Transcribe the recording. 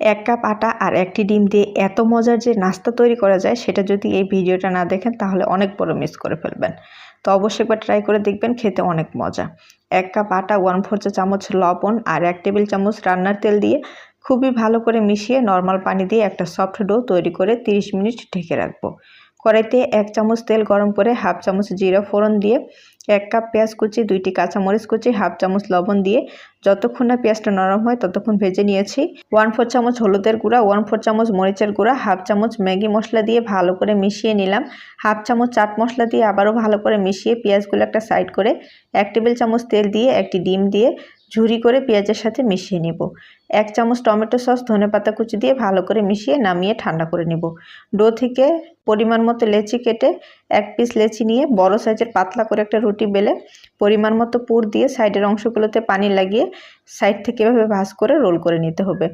1 cup আটা আর 1টি ডিম দিয়ে এত মজার যে নাস্তা তৈরি করা যায় সেটা যদি এই ভিডিওটা না দেখেন তাহলে অনেক বড় মিস করে ফেলবেন। তো অবশ্যই একবার ট্রাই করে দেখবেন, খেতে অনেক মজা। 1 কাপ আটা, 1/4 চা চামচ লবণ আর 1 টেবিল চামচ রান্নার তেল দিয়ে খুবই ভালো করে মিশিয়ে নরমাল পানি দিয়ে একটা সফট ডো তৈরি করে 30 মিনিট ঢেকে রাখবো। কড়াইতে 1 চামচ তেল গরম করে হাফ চামচ জিরা ফোড়ন দিয়ে 1 কাপ পেঁয়াজ কুচি, 2টি কাঁচামরিচ কুচি, হাফ চামচ লবণ দিয়ে যতক্ষণ না পেঁয়াজটা নরম হয় ততক্ষণ ভেজে নিয়েছি। 1/4 চামচ হলুদের গুঁড়া, 1/4 চামচ মরিচের গুঁড়া, হাফ চামচ ম্যাগি মশলা দিয়ে ভালো করে মিশিয়ে নিলাম। হাফ চামচ চাট মশলা দিয়ে আবারও ভালো করে মিশিয়ে পেঁয়াজগুলো একটা সাইড করে 1 টেবিল চামচ তেল দিয়ে একটি ডিম দিয়ে ঝুরি করে পেঁয়াজের সাথে মিশিয়ে নিব। 1 চামচ টমেটো সস, ধনেপাতা কুচি দিয়ে ভালো করে মিশিয়ে নামিয়ে ঠান্ডা করে নিব। ডো থেকে পরিমাণ মতো লেচি কেটে 1 পিস লেচি নিয়ে বড় সাইজের পাতলা করে একটা রুটি বেলে পরিমাণ মতো পুর দিয়ে সাইডের অংশগুলোতে পানি লাগিয়ে সাইড থেকে এভাবে ভাঁজ করে রোল করে নিতে হবে।